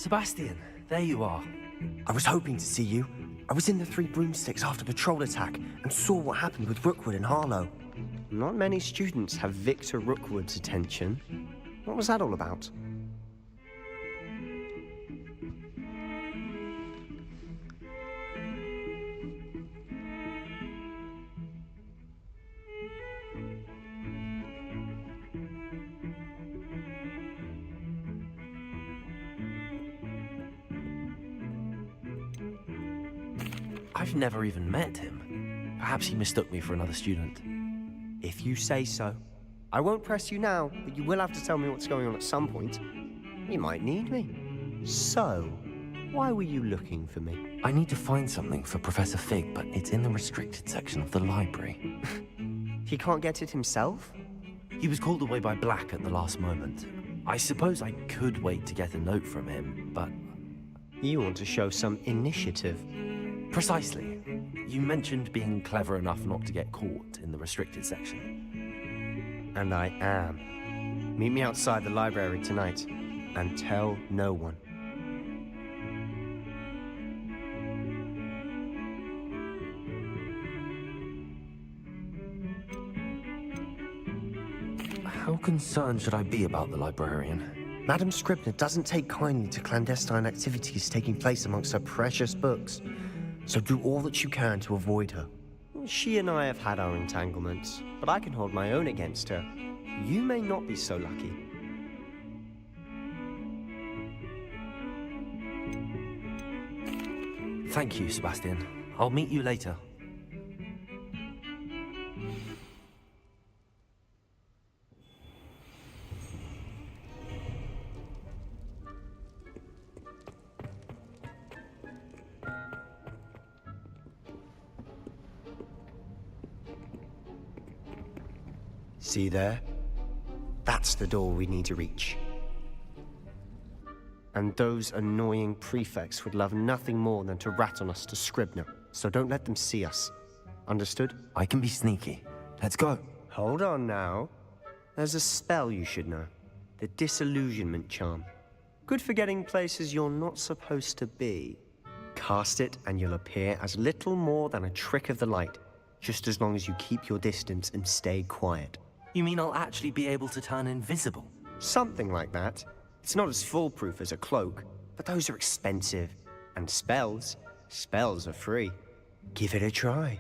Sebastian, there you are. I was hoping to see you. I was in the Three Broomsticks after the troll attack and saw what happened with Rookwood and Harlow. Not many students have Victor Rookwood's attention. What was that all about? I've never even met him. Perhaps he mistook me for another student. If you say so. I won't press you now, but you will have to tell me what's going on at some point. You might need me. So, why were you looking for me? I need to find something for Professor Fig, but it's in the restricted section of the library. He can't get it himself? He was called away by Black at the last moment. I suppose I could wait to get a note from him, but... You want to show some initiative. Precisely. You mentioned being clever enough not to get caught in the restricted section. And I am. Meet me outside the library tonight, and tell no one. How concerned should I be about the librarian? Madam Scribner doesn't take kindly to clandestine activities taking place amongst her precious books. So do all that you can to avoid her. She and I have had our entanglements, but I can hold my own against her. You may not be so lucky. Thank you, Sebastian. I'll meet you later. See there? That's the door we need to reach. And those annoying prefects would love nothing more than to rat on us to Scribner, so don't let them see us. Understood? I can be sneaky. Let's go. Hold on now. There's a spell you should know. The Disillusionment Charm. Good for getting places you're not supposed to be. Cast it and you'll appear as little more than a trick of the light, just as long as you keep your distance and stay quiet. You mean I'll actually be able to turn invisible? Something like that. It's not as foolproof as a cloak, but those are expensive. And spells are free. Give it a try.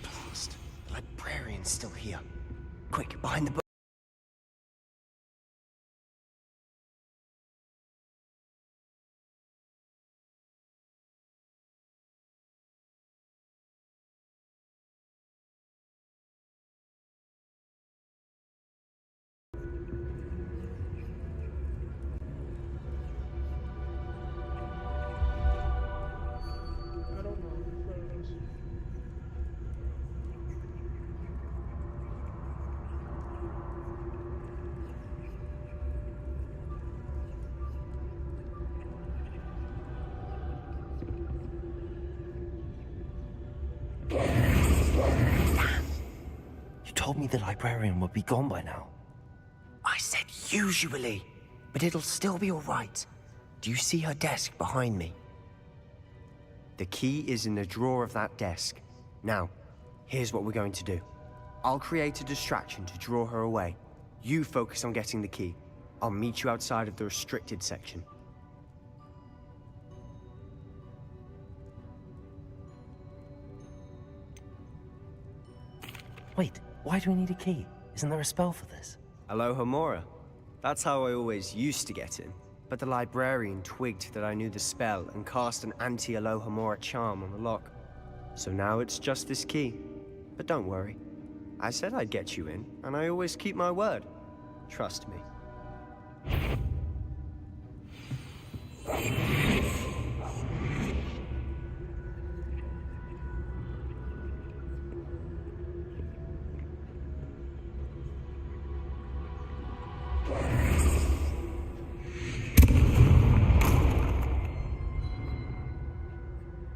Blast. The librarian's still here. Quick, behind the book. I don't know. Photos. You told me the librarian would be gone by now. I said usually, but it'll still be all right. Do you see her desk behind me? The key is in the drawer of that desk. Now, here's what we're going to do. I'll create a distraction to draw her away. You focus on getting the key. I'll meet you outside of the restricted section. Wait, why do we need a key? Isn't there a spell for this? Alohomora. That's how I always used to get in. But the librarian twigged that I knew the spell and cast an anti-Alohomora charm on the lock. So now it's just this key. But don't worry. I said I'd get you in, and I always keep my word. Trust me.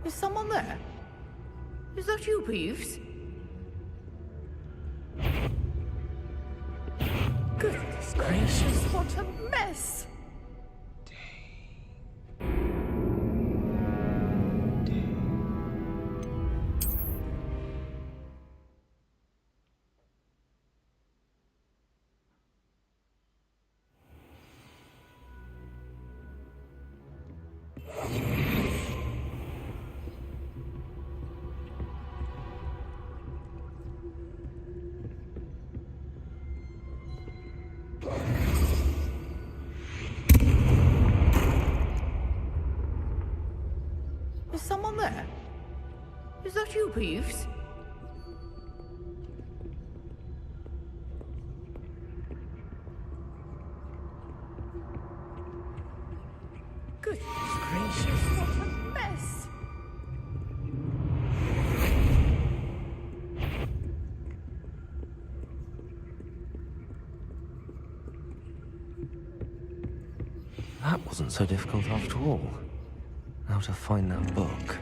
Is someone there? Is that you, Peeves? Goodness gracious, what a mess! Is someone there? Is that you, Peeves? Goodness gracious, what a mess! That wasn't so difficult after all. How to find that book.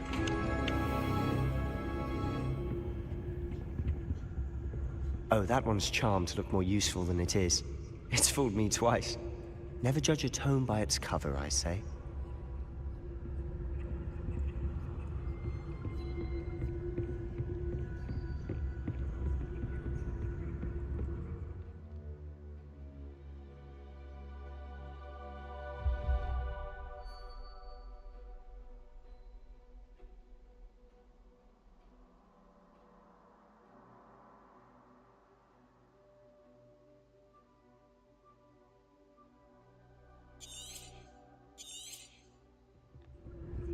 Oh, that one's charmed to look more useful than it is. It's fooled me twice. Never judge a tome by its cover, I say.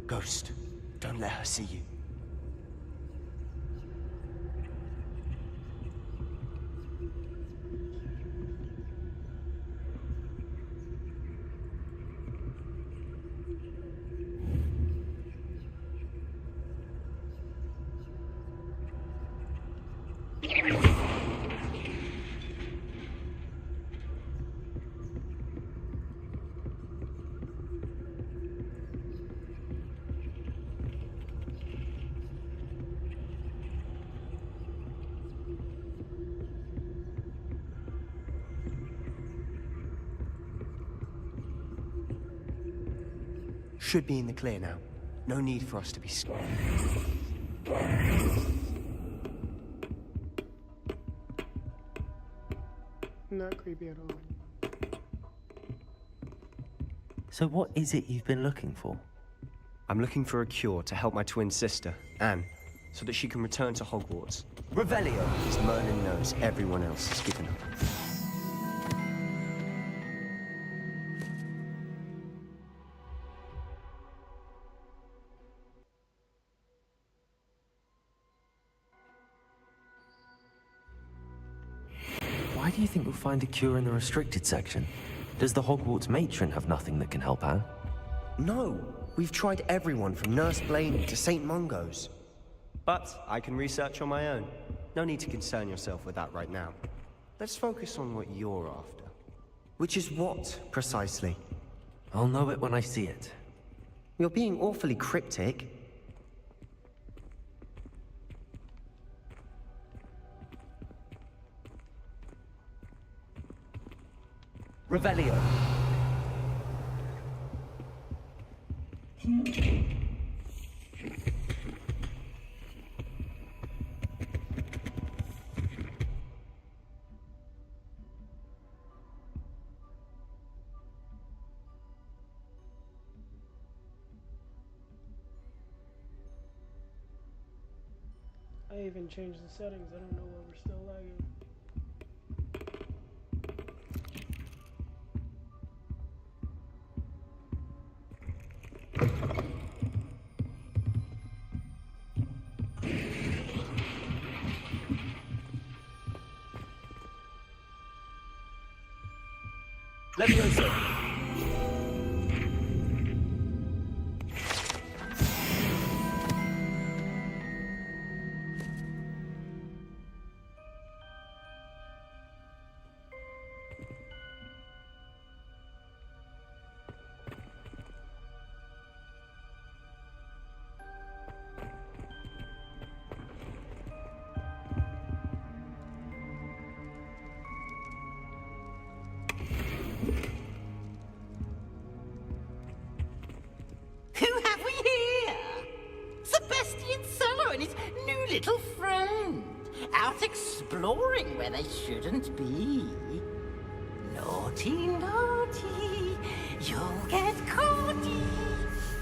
Ghost, don't let her see you. Should be in the clear now. No need for us to be scared. Not creepy at all. So what is it you've been looking for? I'm looking for a cure to help my twin sister, Anne, so that she can return to Hogwarts. Revelio, as Merlin knows everyone else has given up. Why do you think we'll find a cure in the restricted section? Does the Hogwarts matron have nothing that can help Anne? No, we've tried everyone from Nurse Blaney to St. Mungo's. But I can research on my own. No need to concern yourself with that right now. Let's focus on what you're after. Which is what, precisely? I'll know it when I see it. You're being awfully cryptic. Revelio. I even changed the settings. I don't know why we're still lagging. Levioso! Who have we here? Sebastian Sallow and his new little friend. Out exploring where they shouldn't be. Naughty, naughty, you'll get caughty.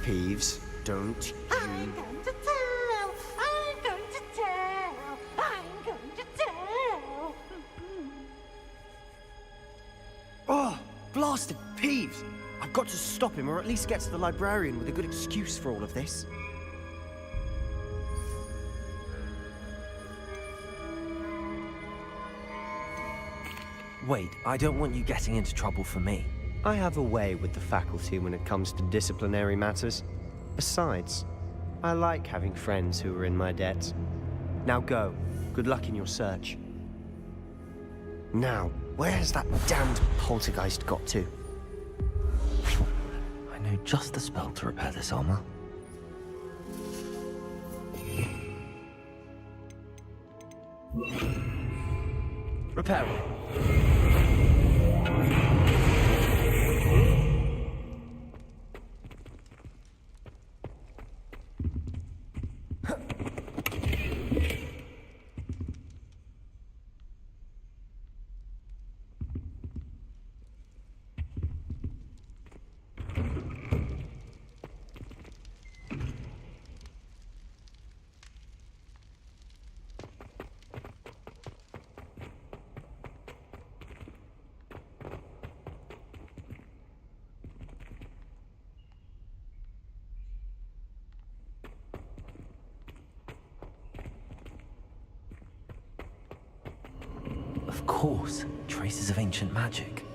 Peeves, don't I'm going to tell, I'm going to tell, I'm going to tell. Oh, blasted Peeves! I've got to stop him, or at least get to the librarian with a good excuse for all of this. Wait, I don't want you getting into trouble for me. I have a way with the faculty when it comes to disciplinary matters. Besides, I like having friends who are in my debt. Now go. Good luck in your search. Now, where's that damned poltergeist got to? I know just the spell to repair this armor. Repair it. Of course, traces of ancient magic.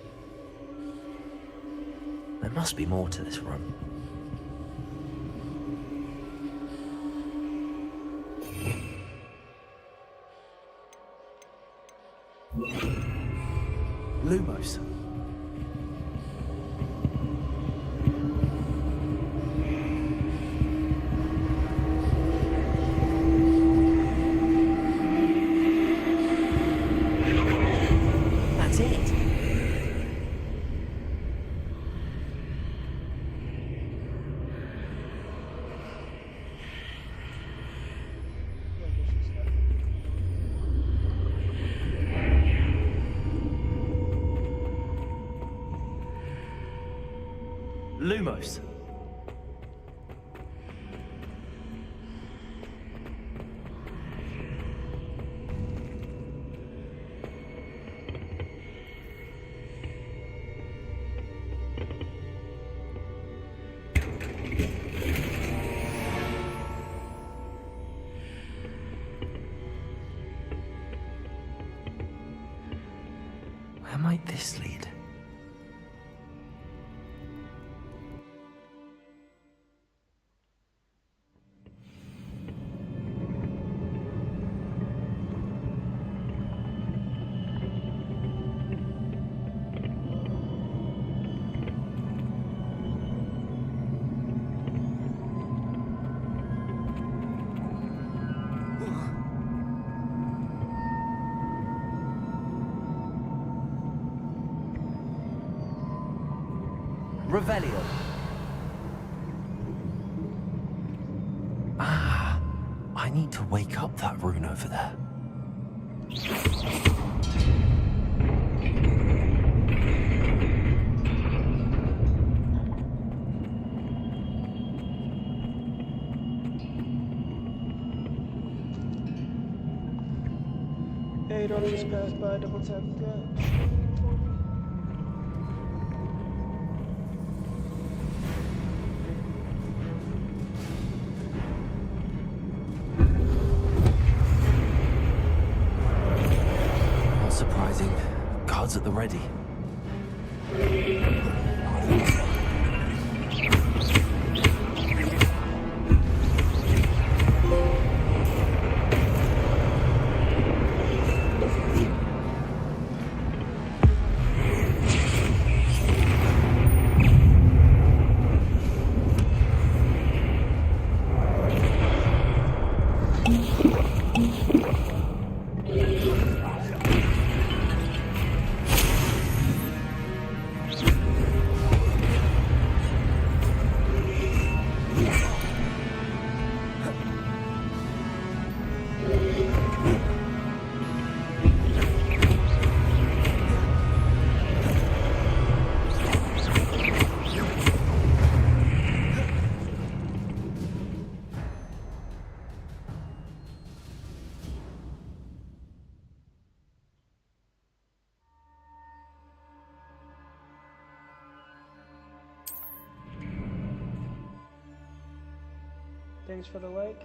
There must be more to this room. Lumos. That's it. Lumos. might this lead? Revelio. Ah, I need to wake up that rune over there. Hey, don't always pass by, double tap that. Not surprising. Guards at the ready. Thanks for the like.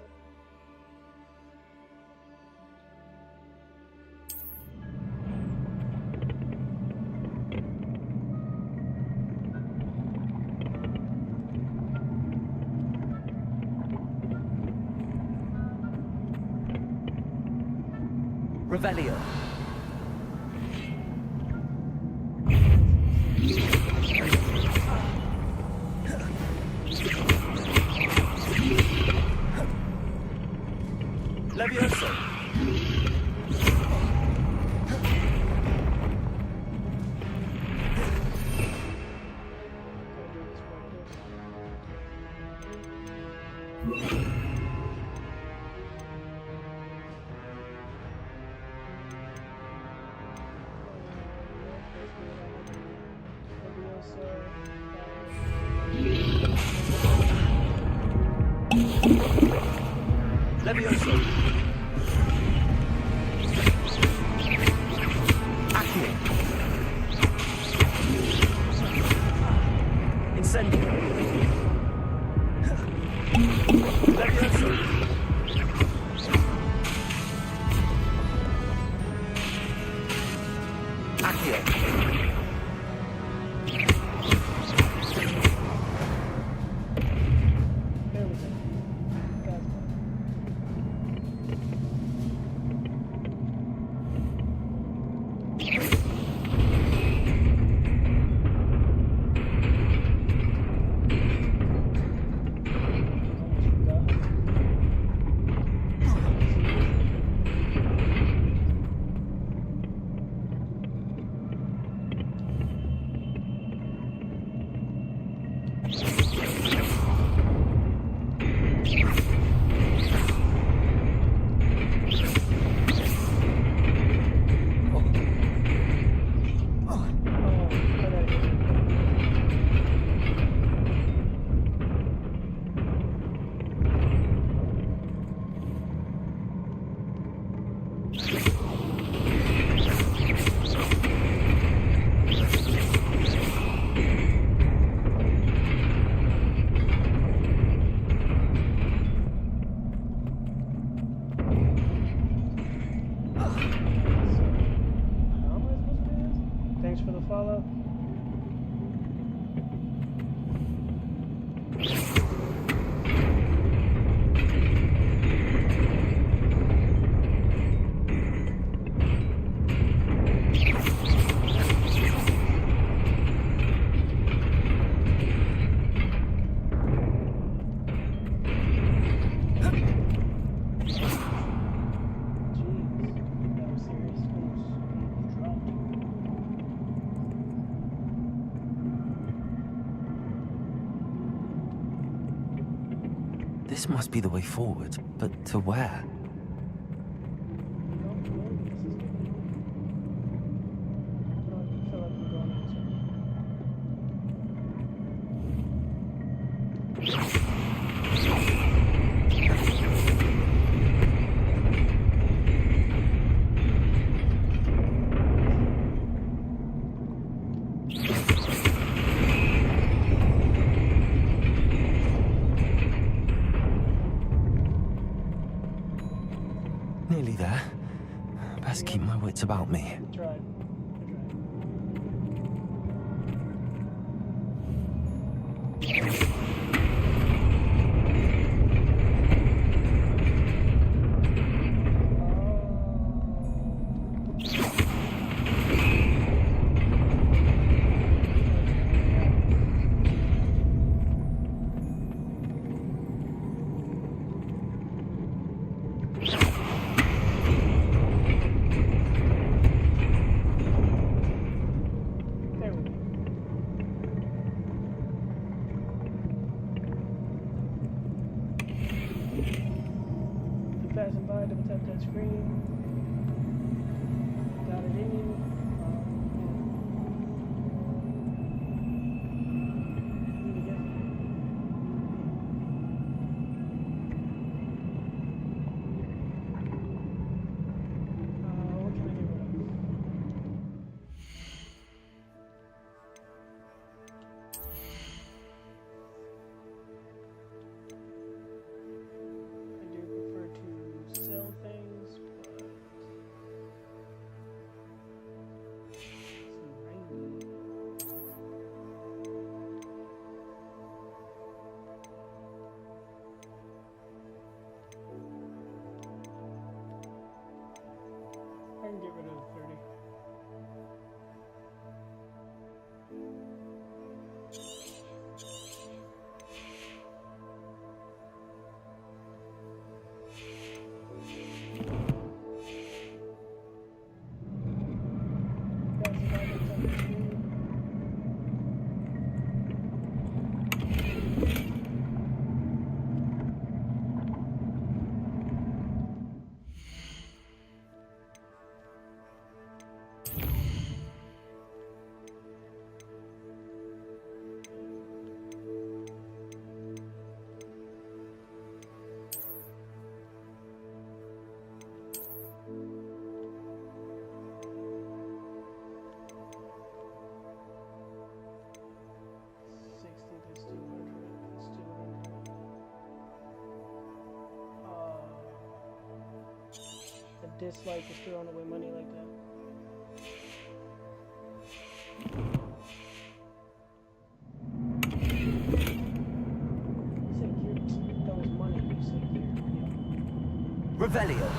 Revelio. Levioso. for the follow. This must be the way forward, but to where? Nearly there. Best keep my wits about me. Tried. Passing by, double tap that screen. Got it in. What can I get rid of? Sell things, but some rainy. I can get rid of 30. Dislike is throwing away money like that. You said that was money. You said yeah. Revelio.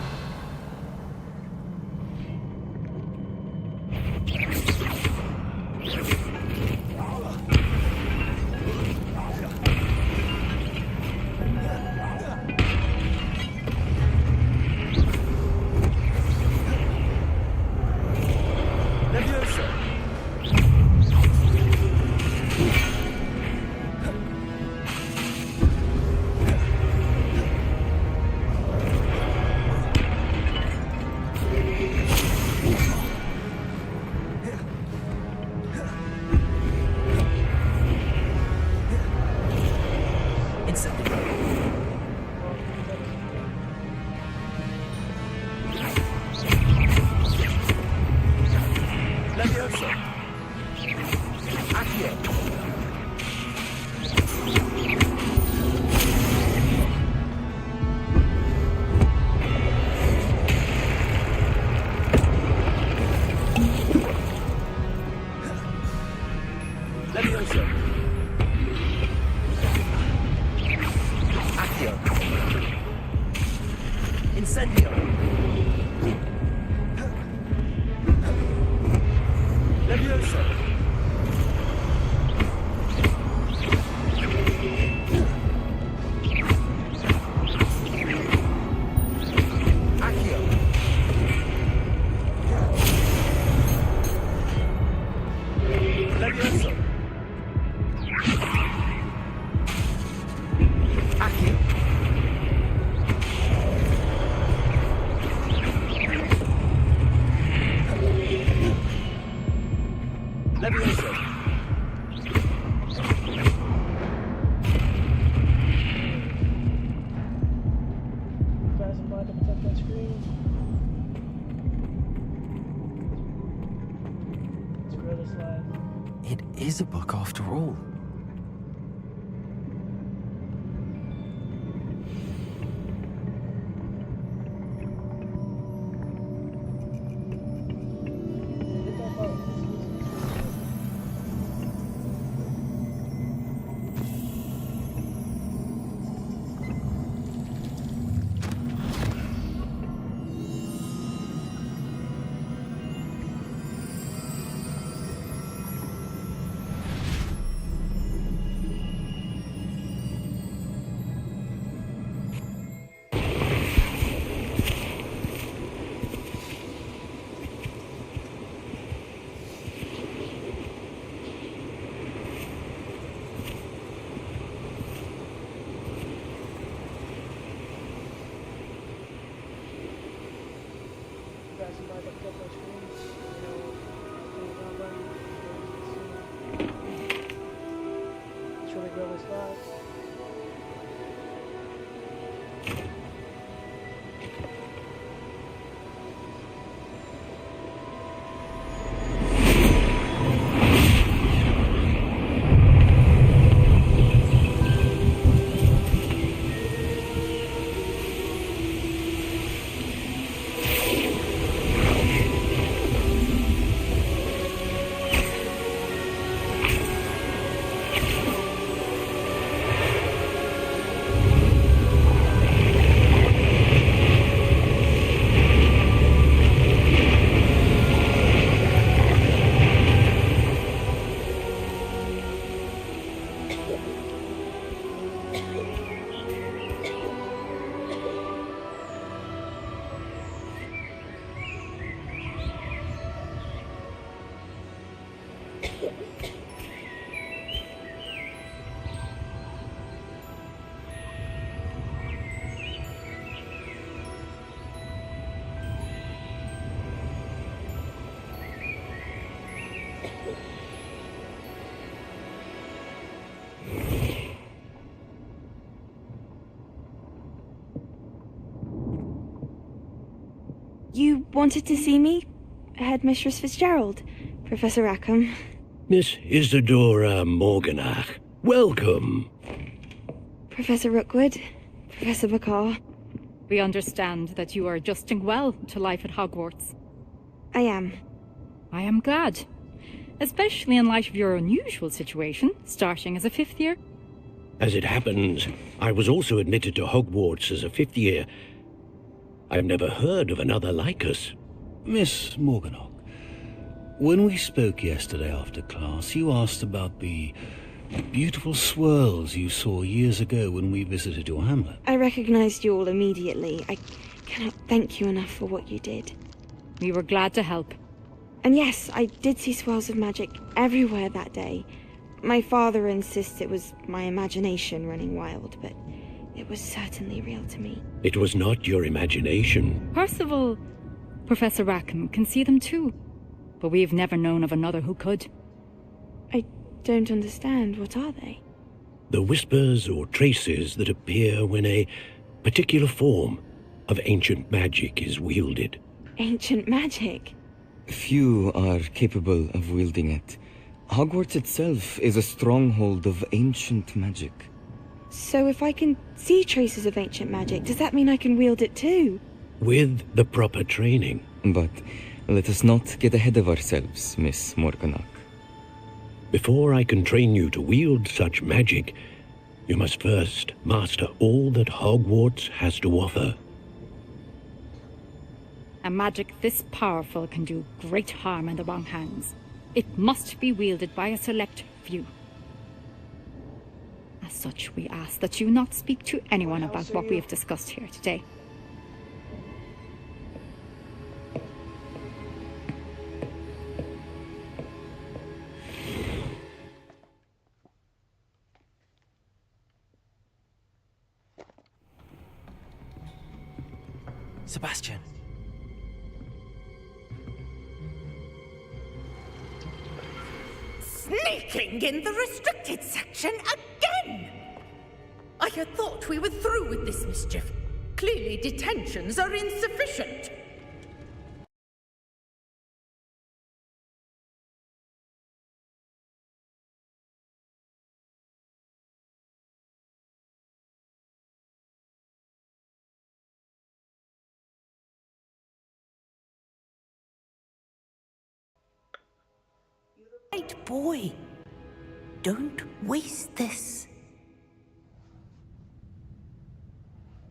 Levioso. Accio. Incendio. Levioso. Accio. Levioso. Accio. Levioso. Passing by to protect that screen. Let's grow this live. It is a book after all. Get that boat. Passing by to protect that screen. Let's really grow this live. You wanted to see me? Headmistress Fitzgerald, Professor Rackham. Miss Isadora Morganach, welcome. Professor Rookwood, Professor Bakar. We understand that you are adjusting well to life at Hogwarts. I am. I am glad. Especially in light of your unusual situation, starting as a fifth year. As it happens, I was also admitted to Hogwarts as a fifth year. I've never heard of another like us. Miss Morganach, when we spoke yesterday after class, you asked about the beautiful swirls you saw years ago when we visited your hamlet. I recognized you all immediately. I cannot thank you enough for what you did. We were glad to help. And yes, I did see swirls of magic everywhere that day. My father insists it was my imagination running wild, but it was certainly real to me. It was not your imagination. Percival, Professor Rackham can see them too. But we've never known of another who could. I don't understand. What are they? The whispers or traces that appear when a particular form of ancient magic is wielded. Ancient magic? Few are capable of wielding it. Hogwarts itself is a stronghold of ancient magic. So if I can see traces of ancient magic, does that mean I can wield it too? With the proper training. But let us not get ahead of ourselves, Miss Morganach. Before I can train you to wield such magic, you must first master all that Hogwarts has to offer. A magic this powerful can do great harm in the wrong hands. It must be wielded by a select few. As such, we ask that you not speak to anyone about what we have discussed here today. Sebastian. Sneaking in the restricted section again! I had thought we were through with this mischief. Clearly detentions are insufficient. Right, boy. Don't waste this.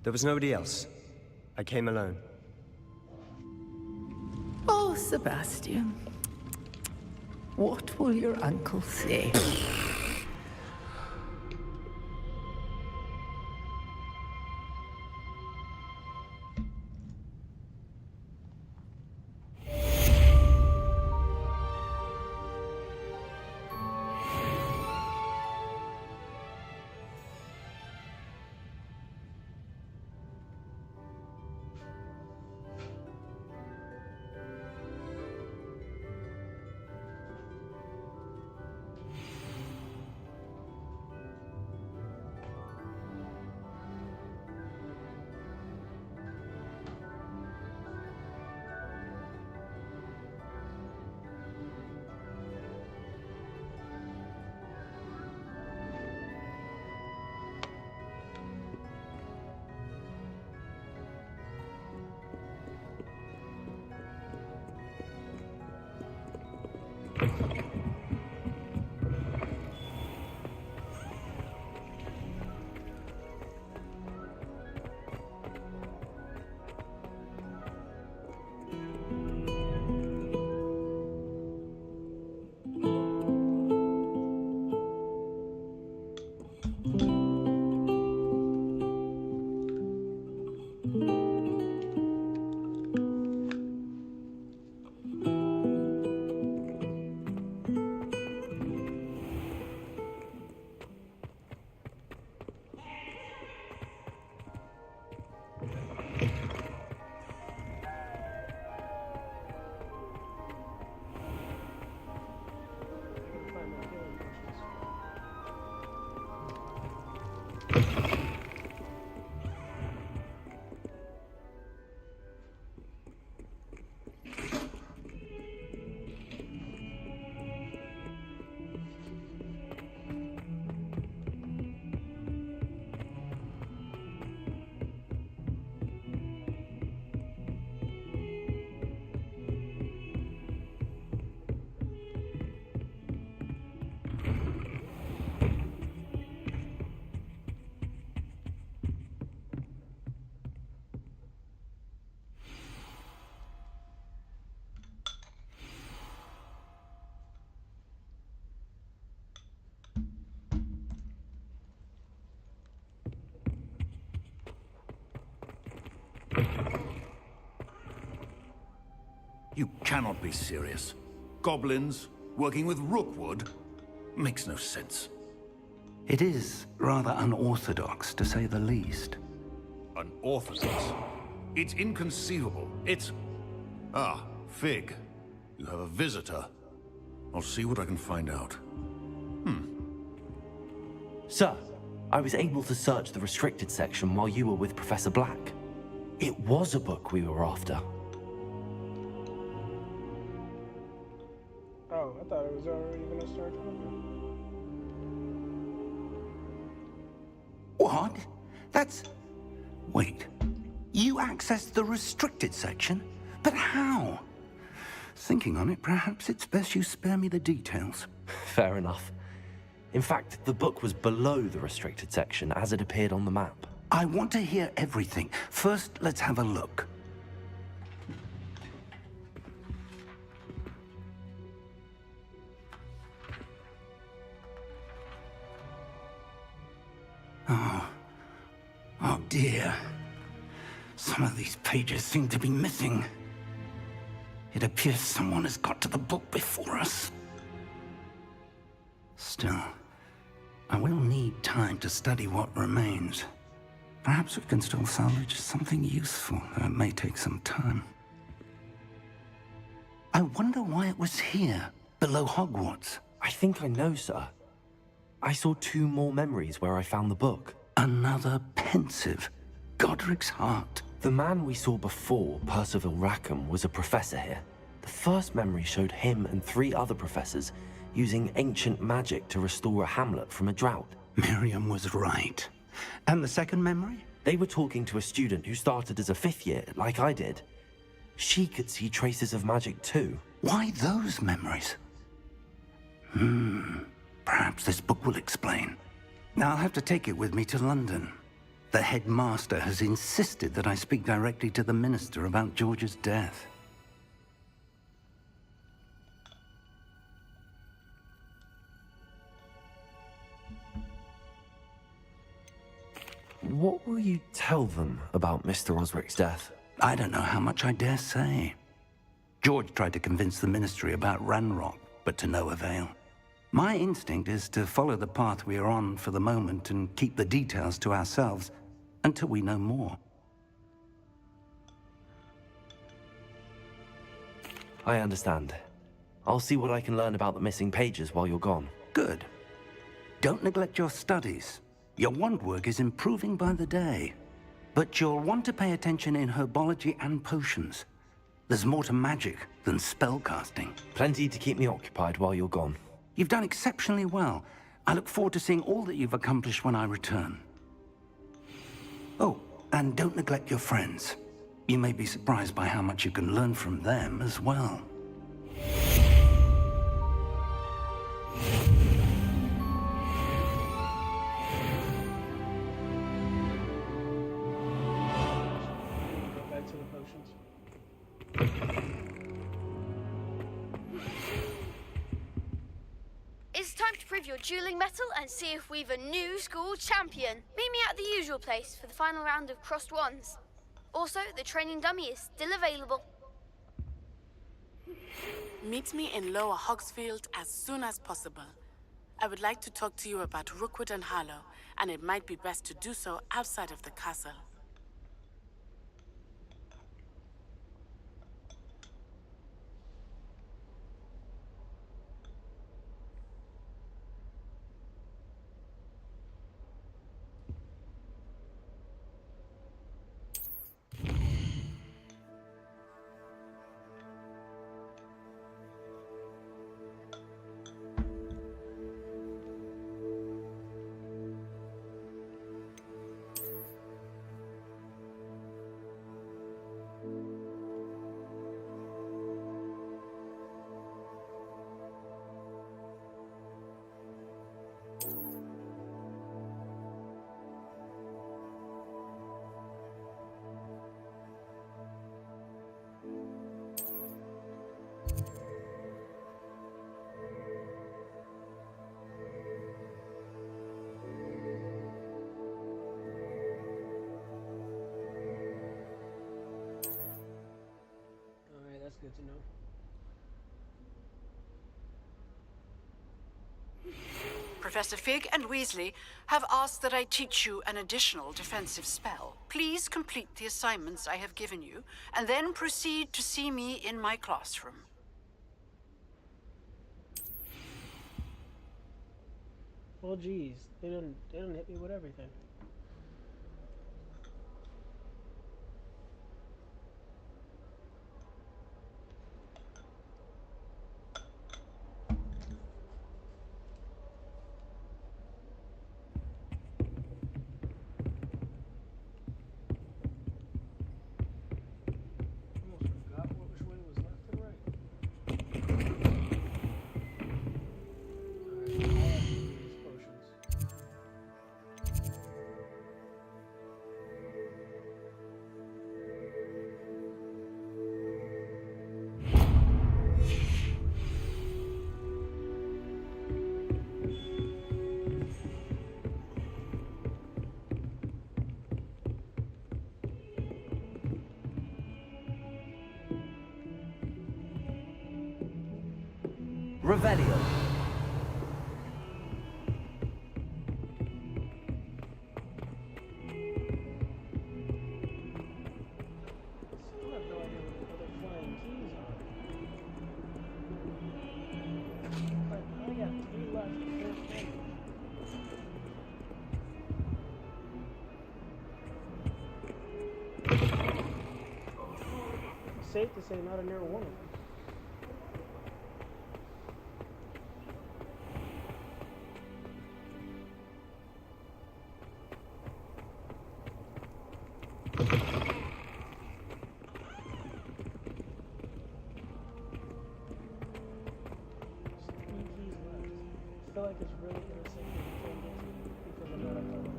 There was nobody else. I came alone. Oh, Sebastian. What will your uncle say? You cannot be serious. Goblins working with Rookwood? Makes no sense. It is rather unorthodox, to say the least. Unorthodox? It's inconceivable. It's... Ah, Fig. You have a visitor. I'll see what I can find out. Sir, I was able to search the restricted section while you were with Professor Black. It was a book we were after. Oh, I thought it was already gonna start talking. What? That's... Wait. You accessed the restricted section? But how? Thinking on it, perhaps it's best you spare me the details. Fair enough. In fact, the book was below the restricted section as it appeared on the map. I want to hear everything. First, let's have a look. Oh dear. Some of these pages seem to be missing. It appears someone has got to the book before us. Still, I will need time to study what remains. Perhaps we can still salvage something useful, though it may take some time. I wonder why it was here, below Hogwarts. I think I know, sir. I saw 2 more memories where I found the book. Another pensive. Godric's heart. The man we saw before, Percival Rackham, was a professor here. The first memory showed him and 3 other professors using ancient magic to restore a hamlet from a drought. Miriam was right. And the second memory? They were talking to a student who started as a 5th year, like I did. She could see traces of magic too. Why those memories? Perhaps this book will explain. Now I'll have to take it with me to London. The headmaster has insisted that I speak directly to the minister about George's death. What will you tell them about Mr. Osric's death? I don't know how much I dare say. George tried to convince the ministry about Ranrock, but to no avail. My instinct is to follow the path we are on for the moment and keep the details to ourselves until we know more. I understand. I'll see what I can learn about the missing pages while you're gone. Good. Don't neglect your studies. Your wand work is improving by the day. But you'll want to pay attention in herbology and potions. There's more to magic than spellcasting. Plenty to keep me occupied while you're gone. You've done exceptionally well. I look forward to seeing all that you've accomplished when I return. Oh, and don't neglect your friends. You may be surprised by how much you can learn from them as well. Go back to the potions. It's time to prove your dueling mettle and see if we've a new school champion. Meet me at the usual place for the final round of crossed wands. Also, the training dummy is still available. Meet me in Lower Hogsfield as soon as possible. I would like to talk to you about Rookwood and Harlow, and it might be best to do so outside of the castle. That's good to know. Professor Fig and Weasley have asked that I teach you an additional defensive spell. Please complete the assignments I have given you, and then proceed to see me in my classroom. Oh geez, they don't hit me with everything. Almost forgot which way was left and right. Revelio. Still have no idea what the other flying keys are. Like, I only got 3 left. Safe to say, not a near one of them. I feel like it's really innocent because I'm not a fellow.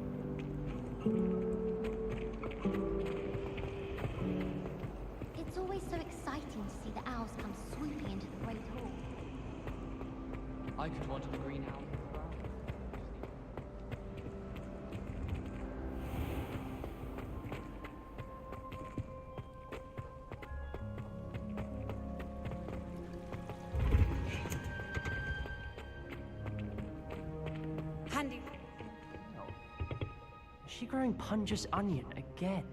It's always so exciting to see the owls come swooping into the Great Hall. I could want the green owl as well. Handy. No. Is she growing Punja's onion again?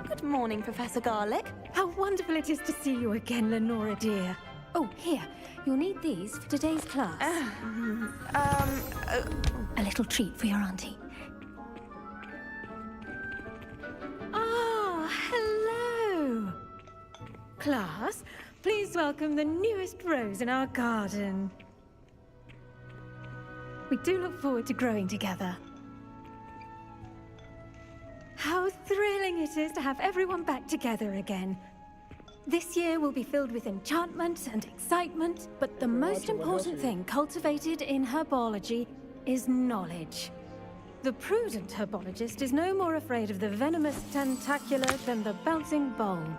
Good morning, Professor Garlic. How wonderful it is to see you again, Lenora dear. Oh, here. You'll need these for today's class. A little treat for your auntie. Ah, hello. Class, please welcome the newest rose in our garden. We do look forward to growing together. How thrilling it is to have everyone back together again. This year will be filled with enchantment and excitement, but the most important thing cultivated in herbology is knowledge. The prudent herbologist is no more afraid of the venomous tentacula than the bouncing bulb.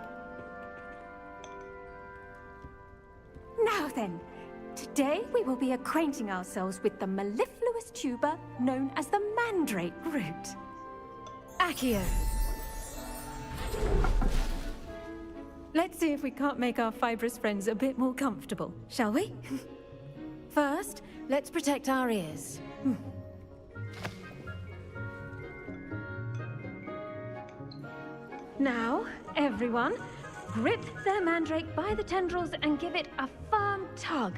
Now then, today we will be acquainting ourselves with the mellifluous tuber known as the mandrake root. Accio. Let's see if we can't make our fibrous friends a bit more comfortable, shall we? First, let's protect our ears. Now, everyone, grip their mandrake by the tendrils and give it a firm tug.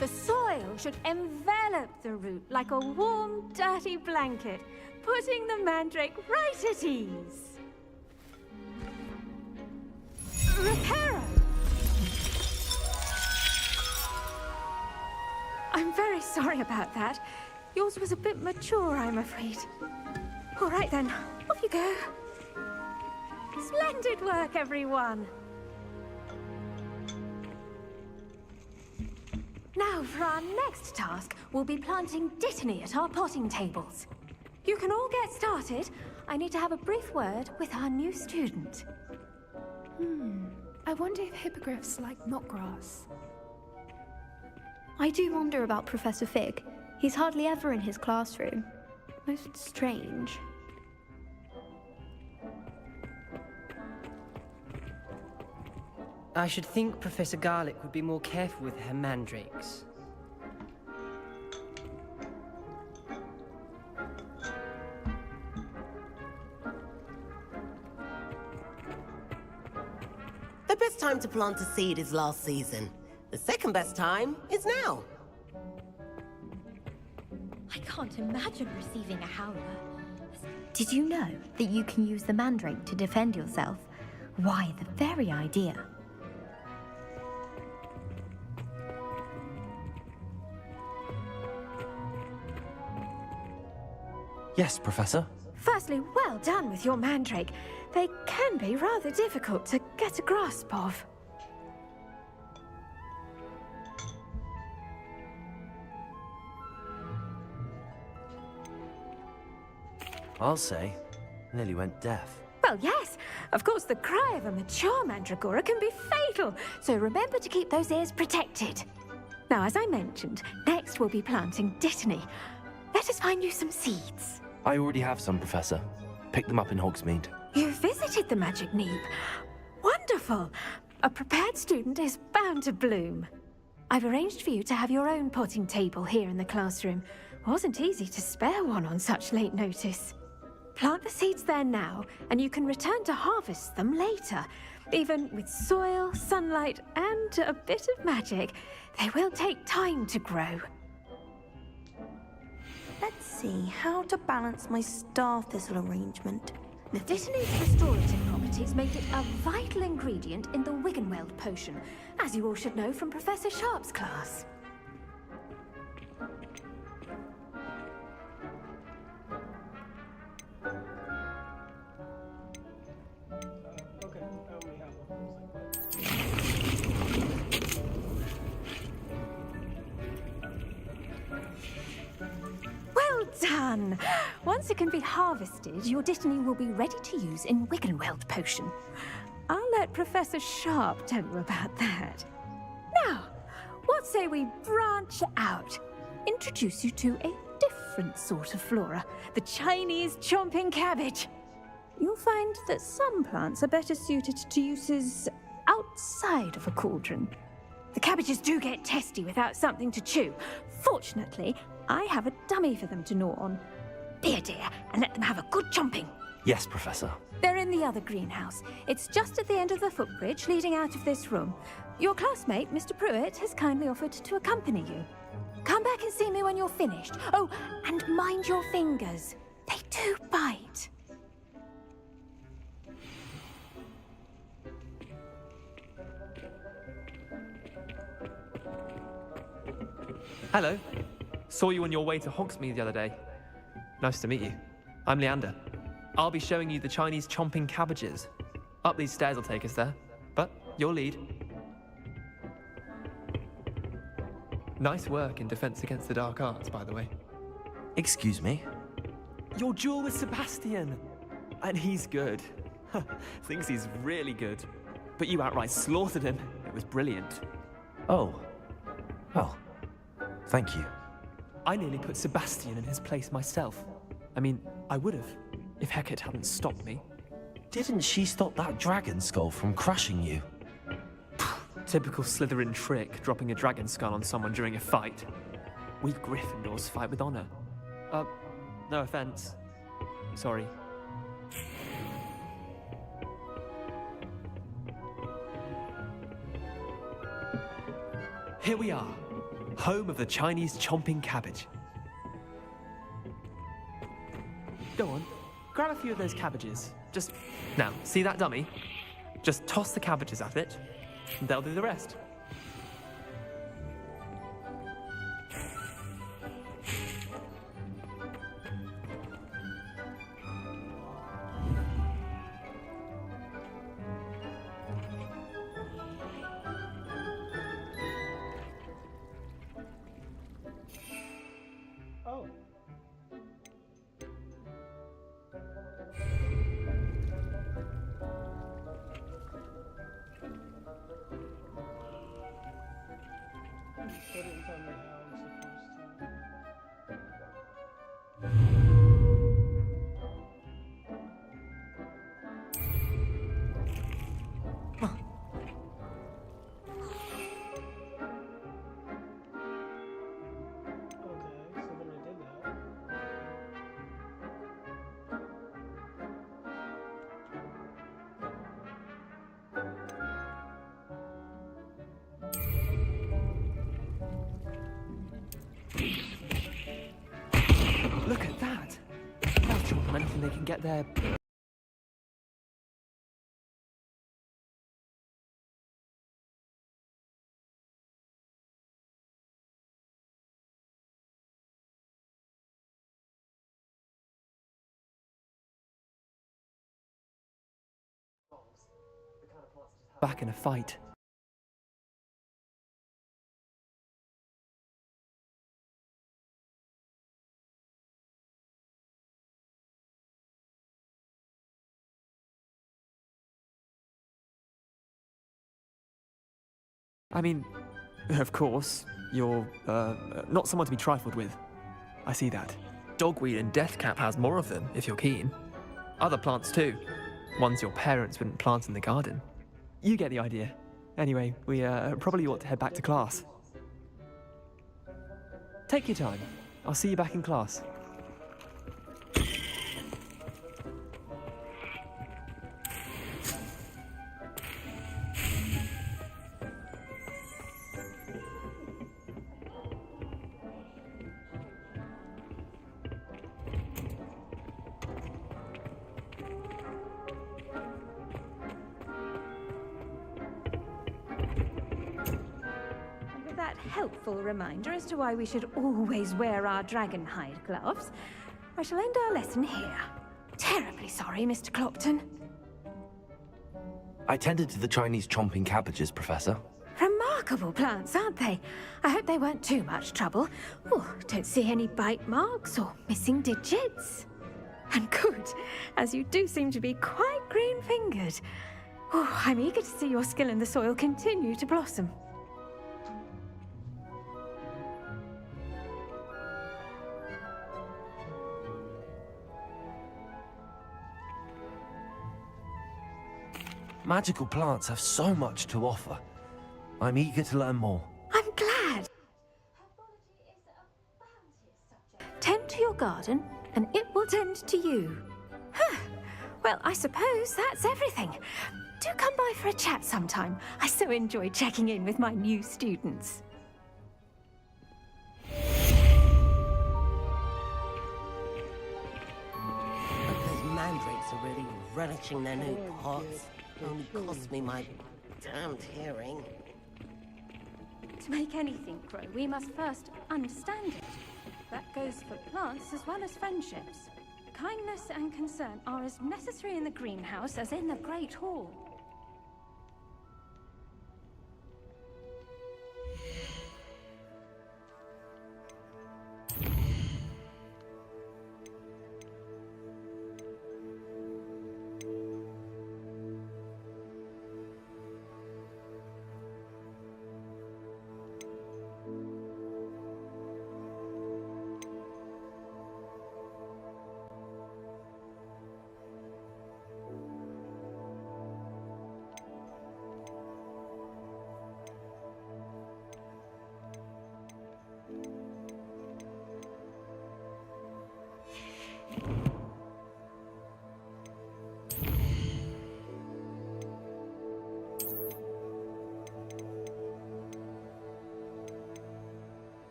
The soil should envelop the root like a warm, dirty blanket, putting the mandrake right at ease. Reparo! I'm very sorry about that. Yours was a bit mature, I'm afraid. All right then, off you go. Splendid work, everyone. Now, for our next task, we'll be planting dittany at our potting tables. You can all get started. I need to have a brief word with our new student. I wonder if hippogriffs like knotgrass. I do wonder about Professor Fig. He's hardly ever in his classroom. Most strange. I should think Professor Garlic would be more careful with her mandrakes. The best time to plant a seed is last season. The second best time is now. I can't imagine receiving a howler. Did you know that you can use the mandrake to defend yourself? Why, the very idea. Yes, Professor. Firstly, well done with your mandrake. They can be rather difficult to get a grasp of. I'll say, nearly went deaf. Well, yes. Of course, the cry of a mature mandragora can be fatal, so remember to keep those ears protected. Now, as I mentioned, next we'll be planting dittany. Let us find you some seeds. I already have some, Professor. Picked them up in Hogsmeade. You visited the Magic Neep. Wonderful. A prepared student is bound to bloom. I've arranged for you to have your own potting table here in the classroom. Wasn't easy to spare one on such late notice. Plant the seeds there now, and you can return to harvest them later. Even with soil, sunlight, and a bit of magic, they will take time to grow. Let's see how to balance my star thistle arrangement. The dittany's restorative properties make it a vital ingredient in the Wiggenweld potion, as you all should know from Professor Sharp's class. Well done! Once it can be harvested, your dittany will be ready to use in Wiggenweld potion. I'll let Professor Sharp tell you about that. Now, what say we branch out? Introduce you to a different sort of flora, the Chinese chomping cabbage. You'll find that some plants are better suited to uses outside of a cauldron. The cabbages do get testy without something to chew. Fortunately, I have a dummy for them to gnaw on. Be a dear and let them have a good chomping. Yes, Professor. They're in the other greenhouse. It's just at the end of the footbridge leading out of this room. Your classmate, Mr. Pruitt, has kindly offered to accompany you. Come back and see me when you're finished. Oh, and mind your fingers. They do bite. Hello. Saw you on your way to Hogsmeade the other day. Nice to meet you. I'm Leander. I'll be showing you the Chinese chomping cabbages. Up these stairs will take us there, but your lead. Nice work in Defense Against the Dark Arts, by the way. Excuse me? Your duel with Sebastian! And he's good. Thinks he's really good. But you outright slaughtered him. It was brilliant. Oh. Well, thank you. I nearly put Sebastian in his place myself. I mean, I would have, if Hecate hadn't stopped me. Didn't she stop that dragon skull from crushing you? Typical Slytherin trick, dropping a dragon skull on someone during a fight. We Gryffindors fight with honor. No offense. Sorry. Here we are, home of the Chinese chomping cabbage. Go on, grab a few of those cabbages. Now, see that dummy? Just toss the cabbages at it, and they'll do the rest. Oh. They didn't tell me how I'm supposed to. Look at that! They'll chomp on anything they can get their back in a fight. I mean, of course, you're, not someone to be trifled with. I see that. Dogweed and deathcap has more of them, if you're keen. Other plants too. Ones your parents wouldn't plant in the garden. You get the idea. Anyway, we probably ought to head back to class. Take your time. I'll see you back in class. With that helpful reminder as to why we should always wear our dragon hide gloves, I shall end our lesson here. Terribly sorry, Mr. Clopton. I tended to the Chinese chomping cabbages, Professor. Remarkable plants, aren't they? I hope they weren't too much trouble. Oh, don't see any bite marks or missing digits. And good, as you do seem to be quite green-fingered. Oh, I'm eager to see your skill in the soil continue to blossom. Magical plants have so much to offer. I'm eager to learn more. I'm glad. Tend to your garden, and it will tend to you. Huh. Well, I suppose that's everything. Do come by for a chat sometime. I so enjoy checking in with my new students. Those mandrakes are really relishing their new pots. Only cost me my damned hearing. To make anything grow, we must first understand it. That goes for plants as well as friendships. Kindness and concern are as necessary in the greenhouse as in the Great Hall.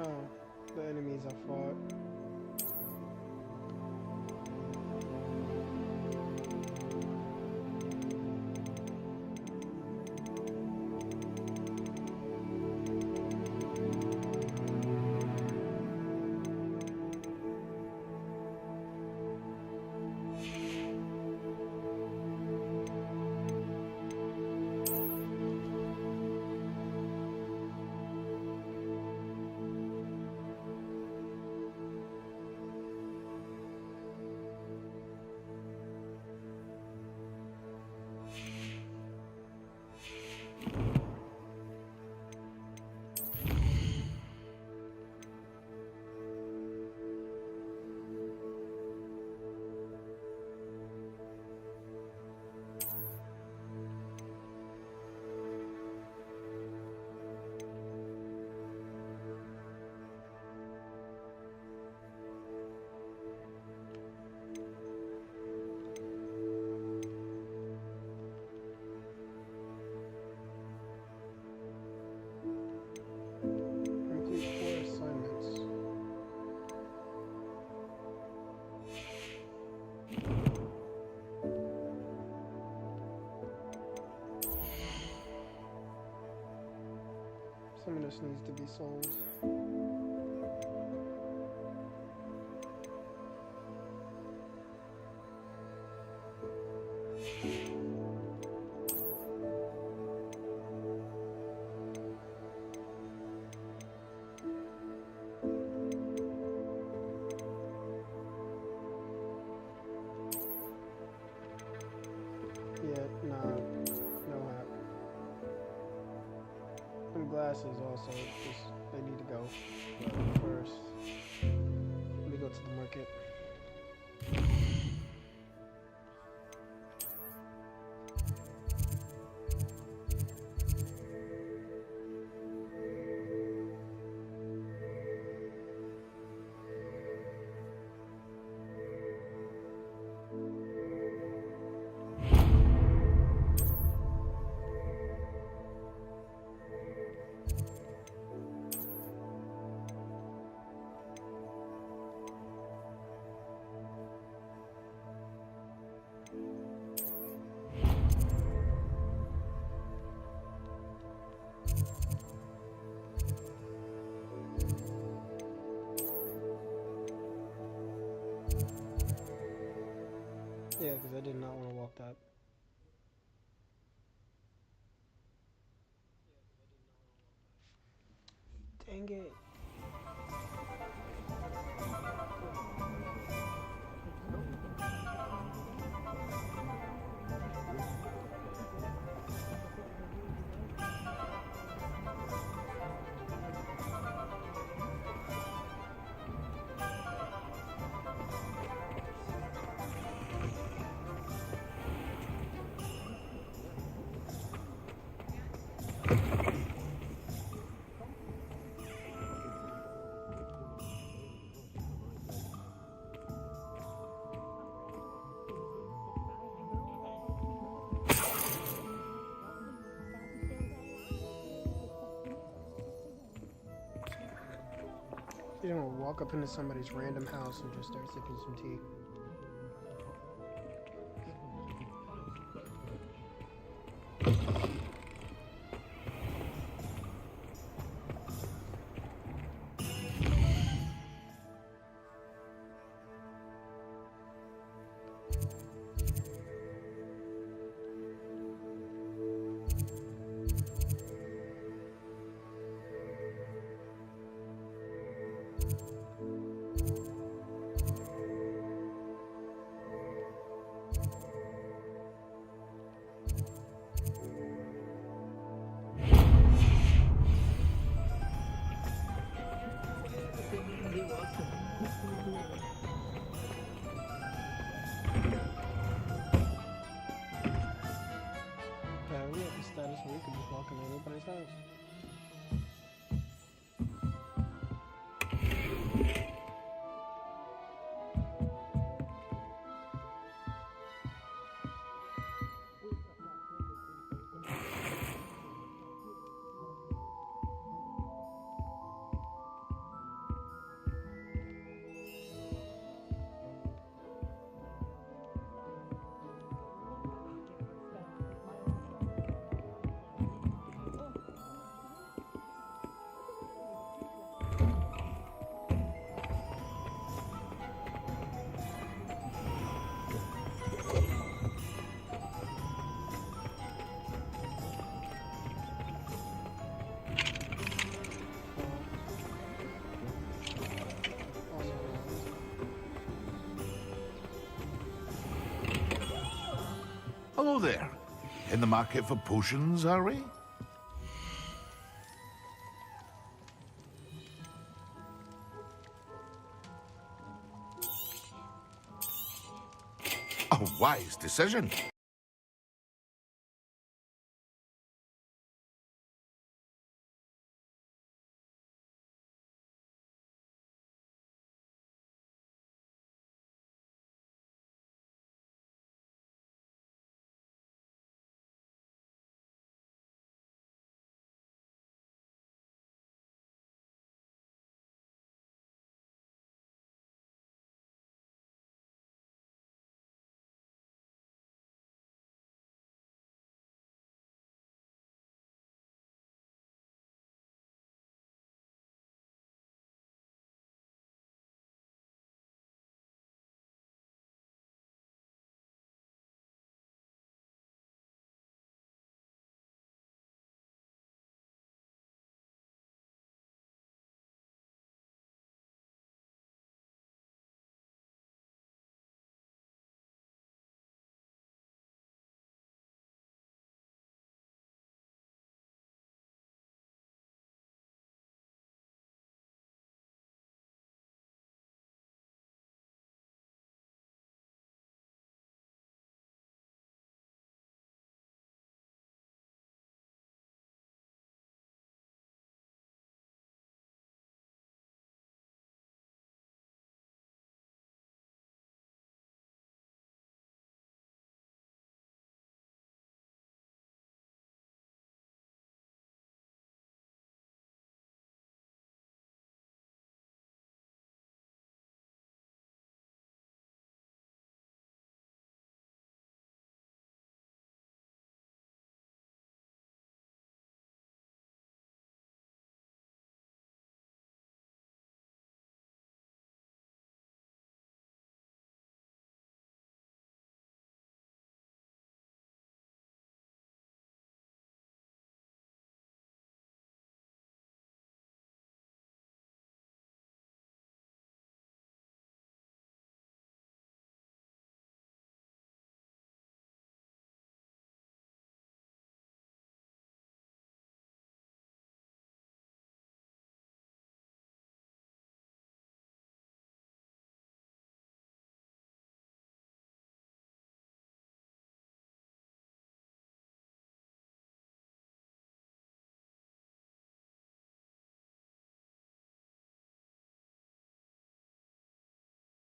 Oh, the enemies I fought. chest needs to be sold. Yeah, nah, no hat. Them glasses also, just, they need to go. But first, let me go to the market. Yeah, because I did not want to walk that. Dang it. You don't walk up into somebody's random house and just start sipping some tea. We have the status where we could just walk into anybody's house. Hello there. In the market for potions, are we? A wise decision.